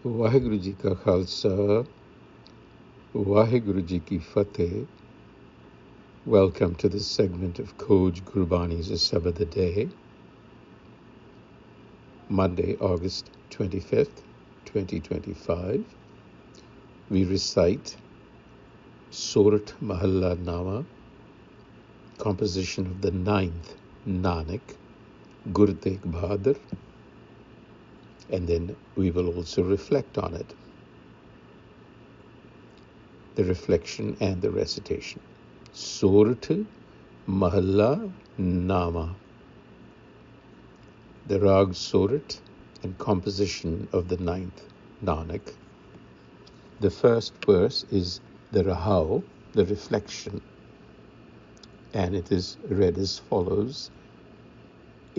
ਵਾਹਿਗੁਰੂ ਜੀ ਕਾ ਖਾਲਸਾ ਵਾਹਿਗੁਰੂ ਜੀ ਕੀ ਫਤਿਹ. Welcome to this segment of Coach Gurbani's a-sabad-a-day, Monday, August 25th, 2025. We recite Surat Mahalla Nama, composition of the 9th Nanak, Gur Tegh Bahadur, and then we will also reflect on it. The reflection and the recitation. Surat Mahalla Nama, the Rag Surat and composition of the 9th Nanak. The first verse is the Rahau, the reflection, and it is read as follows.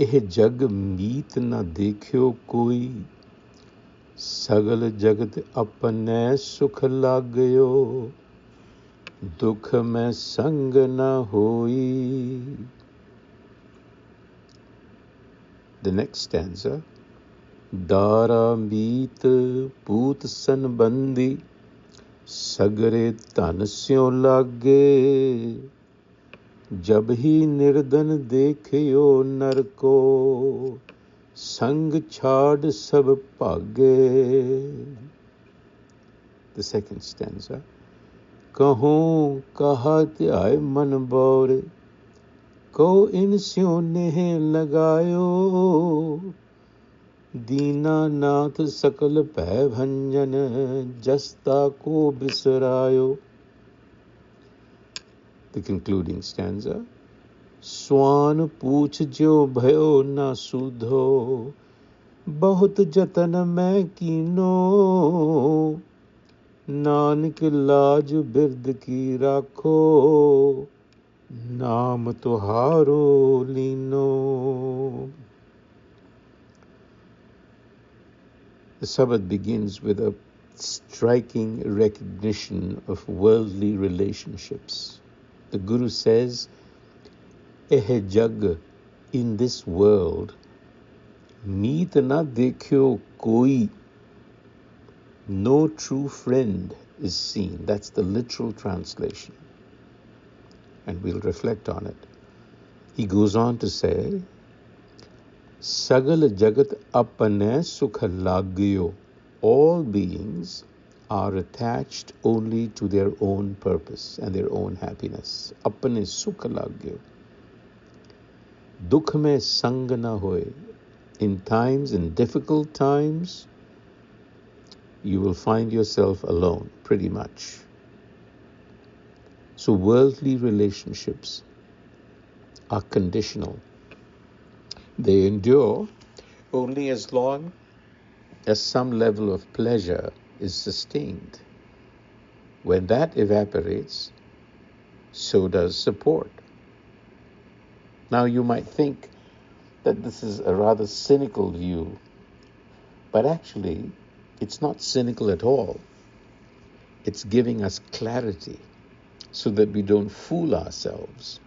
Eh jag meet na dekhio koi, sagal jagat apne sukh lagyo, dukh mein sang na hoi. The next stanza. Dara meet poot sanbandi, sagre tan syo lage, jab hi nirdan dekhiyo nar ko, sang chhad sab bhage. The second stanza. Kahon kahat aay man baure, ko in syo neh lagayo, Dina Nath सकल भय भंजन, जस्ता को बिसरायो. The concluding stanza. स्वान पूछ जो भयो ना सुधो, बहुत जतन मैं कीनो, नानक लाज बिरद की राखो, नाम तुहारो लीनो. The sabad begins with a striking recognition of worldly relationships. The Guru says, Eh jag, in this world, meet na dekhyo koi, no true friend is seen. That's the literal translation. And we'll reflect on it. He goes on to say, Sagal jagat apane sukh lagyo. All beings are attached only to their own purpose and their own happiness. Apane sukh lagyo. Dukh mein sang na hoye. In times, in difficult times, you will find yourself alone, pretty much. So worldly relationships are conditional. They endure only as long as some level of pleasure is sustained. When that evaporates, so does support. Now you might think that this is a rather cynical view, but actually it's not cynical at all. It's giving us clarity so that we don't fool ourselves.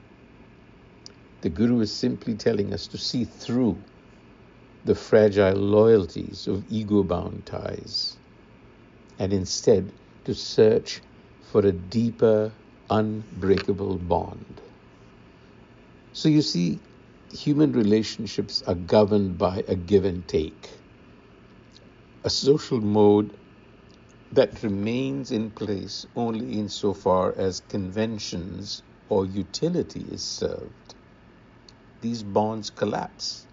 The Guru is simply telling us to see through the fragile loyalties of ego-bound ties and instead to search for a deeper, unbreakable bond. So you see, human relationships are governed by a give and take, a social mode that remains in place only insofar as conventions or utility is served. These bonds collapse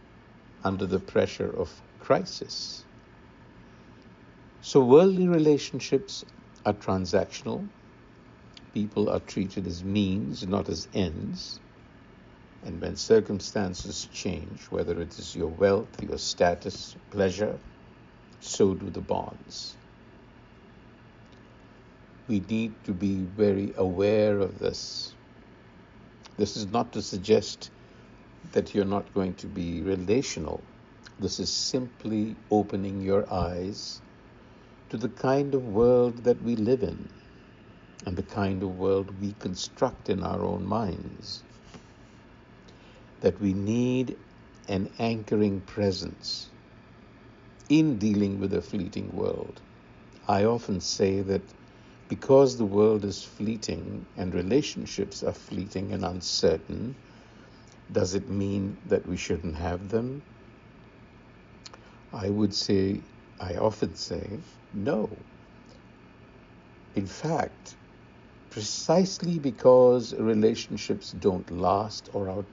under the pressure of crisis. So worldly relationships are transactional. People are treated as means, not as ends. And when circumstances change, whether it is your wealth, your status, pleasure, so do the bonds. We need to be very aware of this. This is not to suggest that you're not going to be relational. This is simply opening your eyes to the kind of world that we live in and the kind of world we construct in our own minds. That we need an anchoring presence in dealing with a fleeting world, I often say that because the world is fleeting and relationships are fleeting and uncertain, does it mean that we shouldn't have them? I often say, no. In fact, precisely because relationships don't last or are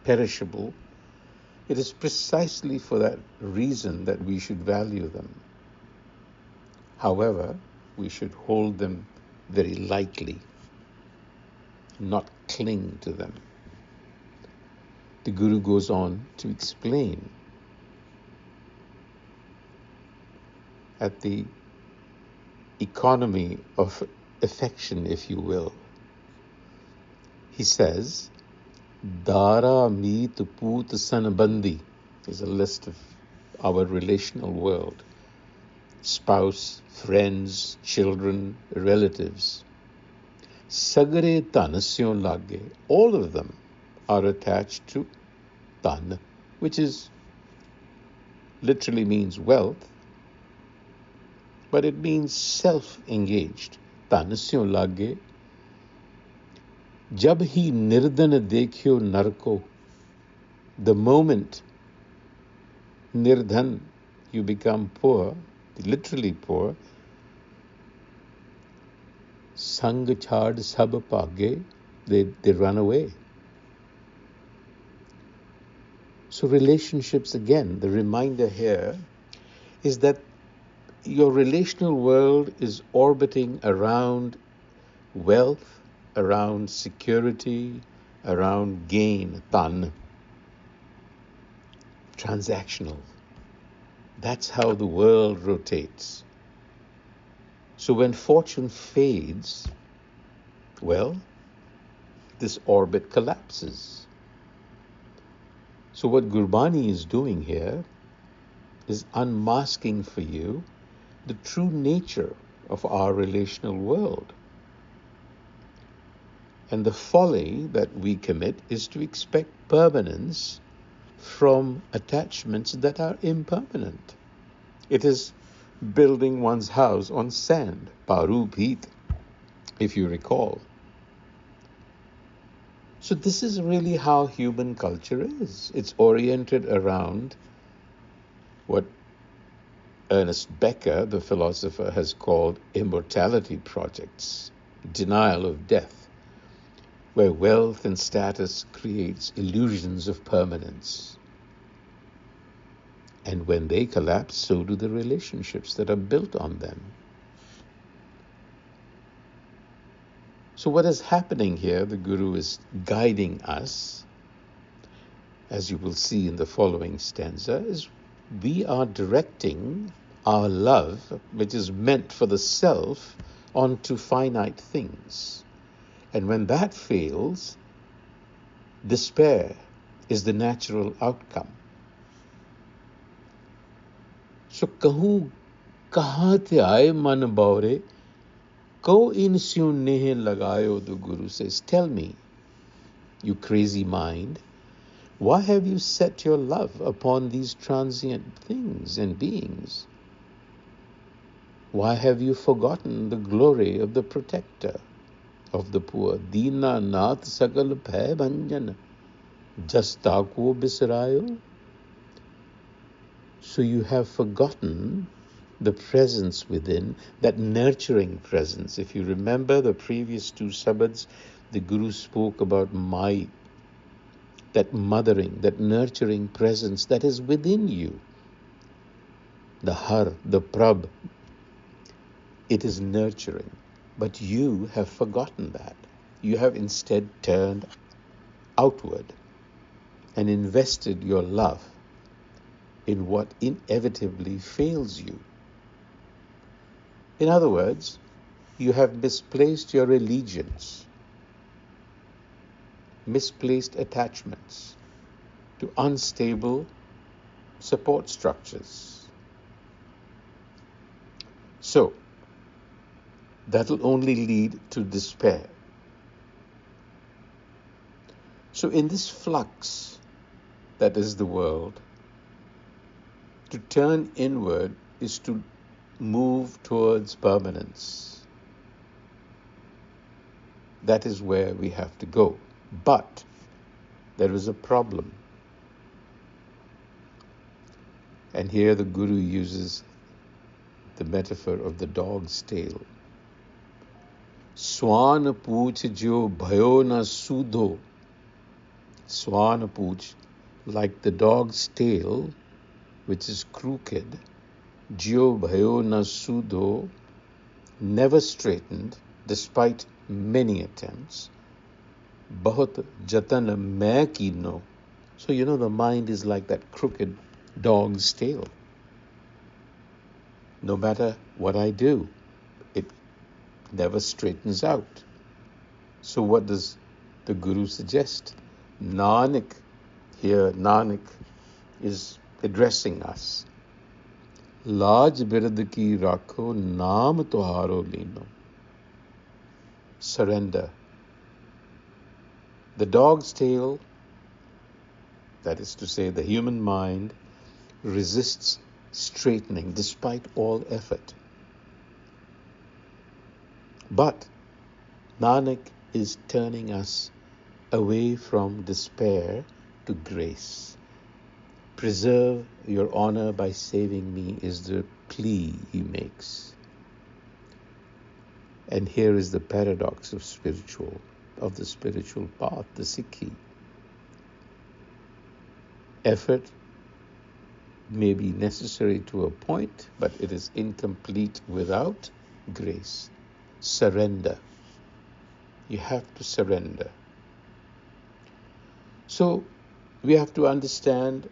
perishable, it is precisely for that reason that we should value them. However, we should hold them very lightly, not cling to them. The Guru goes on to explain at the economy of affection, if you will. He says, Dara Meet Poot Sanbandi is a list of our relational world. Spouse, friends, children, relatives. Sagare Tanasyon Lage, all of them are attached to Tan, which literally means wealth, but it means self-engaged. Tanasyon Lage. Jab hi nirdan dekhio narko, the moment nirdhan, you become poor, literally poor, sang chad sab page, they run away. So relationships, again, the reminder here is that your relational world is orbiting around wealth, around security, around gain, tan, transactional. That's how the world rotates. So when fortune fades, well, this orbit collapses. So what Gurbani is doing here is unmasking for you the true nature of our relational world. And the folly that we commit is to expect permanence from attachments that are impermanent. It is building one's house on sand, paru bheet, if you recall. So this is really how human culture is. It's oriented around what Ernest Becker, the philosopher, has called immortality projects, denial of death, where wealth and status creates illusions of permanence. And when they collapse, so do the relationships that are built on them. So what is happening here, the Guru is guiding us, as you will see in the following stanza, is we are directing our love, which is meant for the self, onto finite things. And when that fails, despair is the natural outcome. So kahun kahan te aaye man baure, ko in syu nehe lagayo, the Guru says, tell me, you crazy mind, why have you set your love upon these transient things and beings? Why have you forgotten the glory of the protector of the poor? Dina nath sakal bhay bhanjan, jasta ko bisrayo. So you have forgotten the presence within, that nurturing presence. If you remember the previous two sabads, the Guru spoke about Mai, that mothering, that nurturing presence that is within you. The Har, the Prab, it is nurturing. But you have forgotten that. You have instead turned outward and invested your love in what inevitably fails you. In other words, you have misplaced your allegiance, misplaced attachments to unstable support structures. So, that will only lead to despair. So in this flux that is the world, to turn inward is to move towards permanence. That is where we have to go. But there is a problem. And here the Guru uses the metaphor of the dog's tail. Swan pooch jo bhayo na sudho. Swan pooch, like the dog's tail, which is crooked, jo bhayo na sudho, never straightened despite many attempts. Bahut jatan main kino. So the mind is like that crooked dog's tail. No matter what I do, it never straightens out. So what does the Guru suggest? Nanak, here Nanak is addressing us. Laaj birad ki rakho, naam toharo lino. Surrender. The dog's tail, that is to say the human mind, resists straightening despite all effort. But Nanak is turning us away from despair to grace. Preserve your honor by saving me is the plea he makes. And here is the paradox of the spiritual path, the Sikhi. Effort may be necessary to a point, but it is incomplete without grace. Surrender. You have to surrender. So we have to understand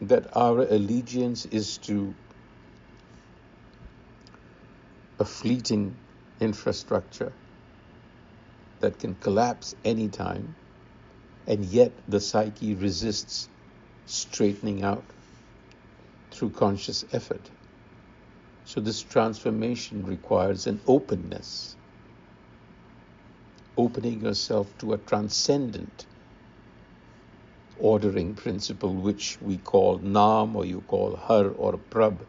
that our allegiance is to a fleeting infrastructure that can collapse anytime, and yet the psyche resists straightening out through conscious effort. So this transformation requires an openness, opening yourself to a transcendent ordering principle, which we call Naam, or you call Har or Prab,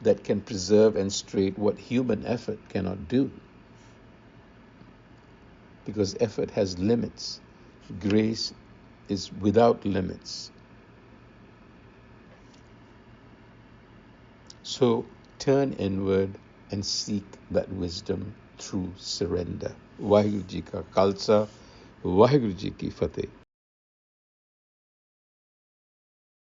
that can preserve and straighten what human effort cannot do. Because effort has limits. Grace is without limits. So turn inward and seek that wisdom through surrender. Waheguru Ji ka Khalsa, Waheguru Ji ki Fateh.